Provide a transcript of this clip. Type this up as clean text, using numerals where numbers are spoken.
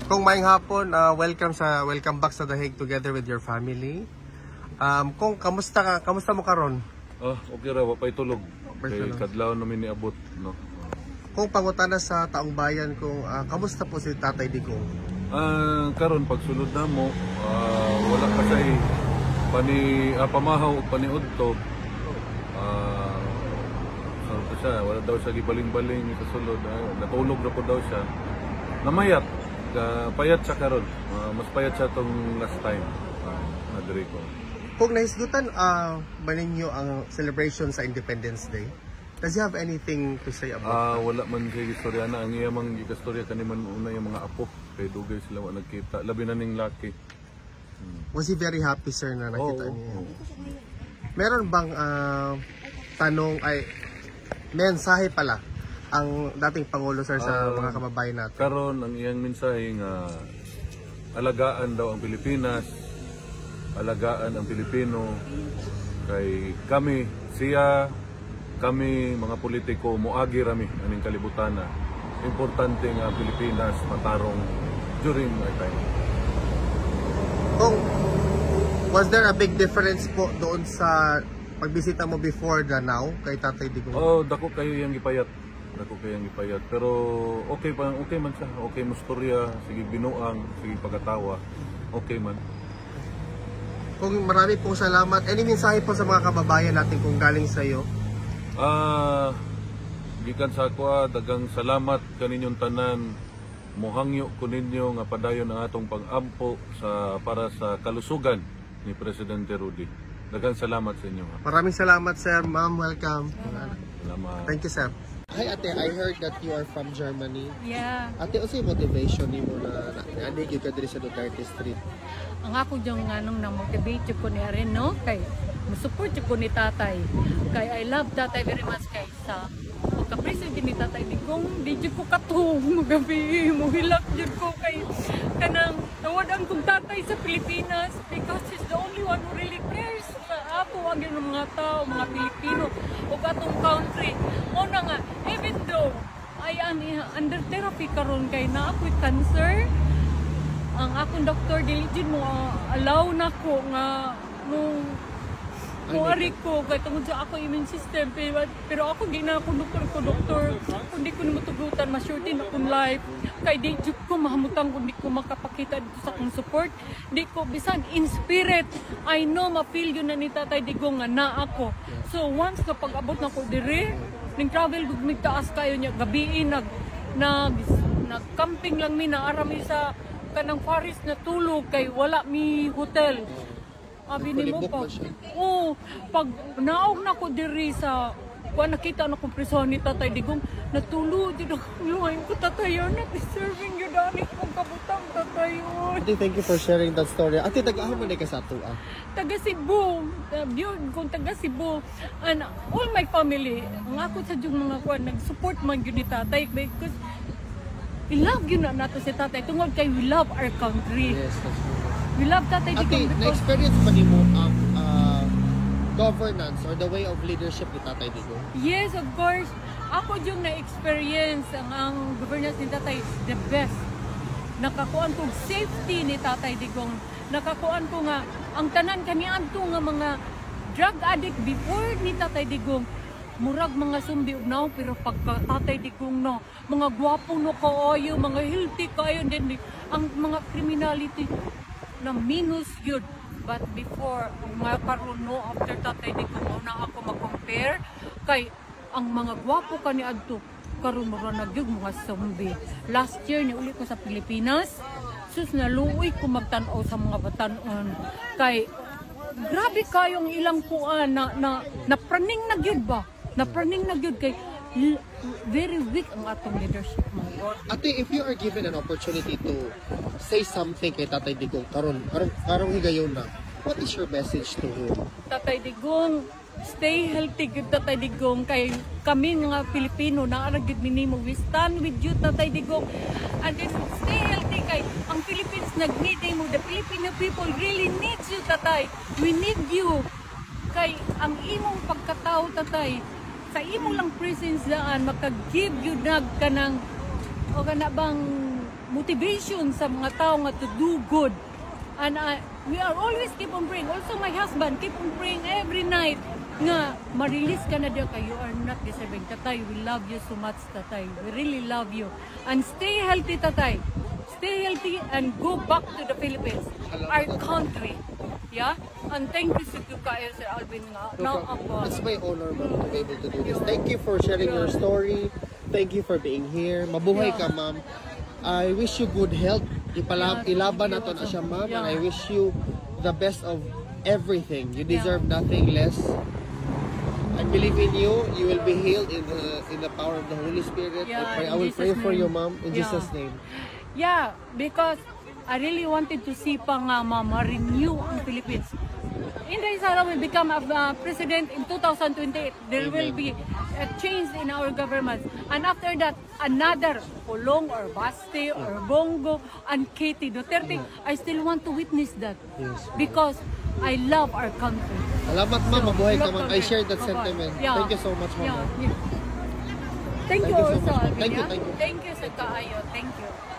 Kung maayong hapon, welcome back sa The Hague together with your family. Kung kamusta mo karon? Okay ra, wapay tulog. Kay kadlaw namin niabot, no. Kung pangutana sa taong bayan kung kamusta po si Tatay Digong? Karon pagsulod na mo, wala pa say pamahaw o paniudto. Saan pa siya? Wala daw siya gibaling-baling sa sulod. Natulog na po daw siya. Namayat. Payat siya karon. Mas payat siya tong last time. Nadiri ko. Kung nahisgutan ba ninyo ang celebration sa Independence Day, does he have anything to say about Wala man siya istorya na. Ang iyamang istorya kaniman una yung mga apo. Kay dugay sila wa nagkita. Labi na ning laki. Was he very happy, sir, na nakita niya? Meron bang mensahe pala ang dating Pangulo, sir, sa mga kababayan natin? Karon ang iyang mensahe nga alagaan daw ang Pilipinas, alagaan ang Pilipino, kay kami mga politiko moagi rami aning kalibutan na importante nga ang Pilipinas matarong during my time. Was there a big difference po doon sa pagbisita mo before the now kay Tatay Digong? Dako kayo yang gipayat. Pero okay man siya. Okay mo storya, sige binuang, sige pagkatawa. Okay man. Kung marami pong salamat. Any mensahe po sa mga kababayan natin kung galing sa iyo? Gikan sa ako, dagang salamat kaninyong tanan. Mohangyo ko ninyo nga padayon ang atong pag-ampo para sa kalusugan ni Presidente Rudy. Dagang salamat sa inyo. Maraming salamat, sir. Ma'am, welcome. Salamat. Thank you, sir. Hi, ate. I heard that you are from Germany. Yeah. Ate, ano yung motivation ni mo na naandig ka diri sa Duterte Street? Ang ako diyang nganong na-motivate ko niya rin, no? Kay, musupport ko ni Tatay. Kay, I love Tatay very much kay sa pagka-president ni Tatay Digong, di ko katong magabi, muhilak dyan ko kay kanang nawadan kong tatay sa Pilipinas because he's the only one who really cares sa ato ang mga tao, mga Pilipino o atong country. Una nga, even though I am under therapy karon kay na ako'y cancer, ang akong doktor diligid mo allow na ko nga nung kuwari ko kay tungod sa ako immune system pero ako di na ako doktor kundi ko matugutan ma-shorten akong life kay di ko mahamutan kundi ko makapakita dito sa akong support di ko bisan in spirit I know ma-feel yun na ni Tatay Digong nga na ako so once kapag abot na ko diri ning travel gugmig taas kayo niya gabiin nag-camping lang mi na arami sa kanang forest na tulog kay wala mi hotel. Abi ni mo pa. Pag naog na ko diri sa nakita na kong preso ni Tatay Digong, natulog din ako. Luhain ko Tatay, you're not deserving yun. Dani kong kabutang Tatay. Thank you for sharing that story. Ate, taga-ahan mo na ka sa atua? Taga Cebu. Yun, kung taga Cebu. And all my family, ang ako sa yung mga kuwan, nag-support man yun ni Tatay. Because we love yun na nato si Tatay. Tungod kay we love our country. Yes, that's true. We love Tatay Digong. Ate, na-experience pa niyo ang governance or the way of leadership ni Tatay Digong? Yes, of course. Ako yung na-experience ang governance ni Tatay, the best. Nakakuan ko safety ni Tatay Digong. Nakakuan ko nga, ang tanan kanian to nga mga drug addict before ni Tatay Digong. Murag mga sumbi now, pero pagka Tatay Digong no, mga gwapo no kaayo, mga healthy kayo, din ang mga criminality na minus yun. But before, mga karon no, after Tatay Digong na ako mag-compare, kay ang mga gwapo ka ni Adto, karon mo na nagyug mga zombie. Last year, ni uli ko sa Pilipinas, sus naluoy ko magtanaw sa mga batanon. Kay, grabe kayong ilang kuan na praning na gyud ba? Na praning na gyud kay very weak ang atong leadership mo. Ate, if you are given an opportunity to say something kay Tatay Digong karong higayon na, what is your message to him? Tatay Digong, stay healthy gyud Tatay Digong kay kami mga Pilipino na gyud minimo we stand with you Tatay Digong and then stay healthy kay ang Philippines nag-need mo, the Filipino people really needs you Tatay, we need you kay ang imong pagkatao Tatay sa imo lang presence daan maka-give you nag kanang o kana bang motivation sa mga tao nga to do good. And we are always keep on praying. Also my husband keep on praying every night nga ma-release ka na diya kayo are not deserving. Tatay, we love you so much, Tatay. We really love you. And stay healthy, Tatay. Stay healthy and go back to the Philippines, our country. Yeah? And thank you sa kayo, Sir Alvin. Now, It's my honor, ma'am, to be able to do this. Thank you for sharing your story. Thank you for being here. Mabuhay ka, ma'am. I wish you good health. Ilaban na to na siya, ma'am. And I wish you the best of everything. You deserve nothing less. I believe in you. You will be healed in the power of the Holy Spirit. I will pray for you, ma'am, in Jesus' name. Yeah, because I really wanted to see pa nga ma-renew ang Philippines. Inday Sara will become a president in 2028. There will be a change in our government. And after that, another Pulong or Baste or Bongo and Katie Duterte. I still want to witness that. Because I love our country. Salamat, ma'am. Mabuhay ka, ma'am. I share that sentiment. Thank you so much, ma'am. Thank you also, so much. Alvin. Thank you. Thank you sa kaayo. Thank you.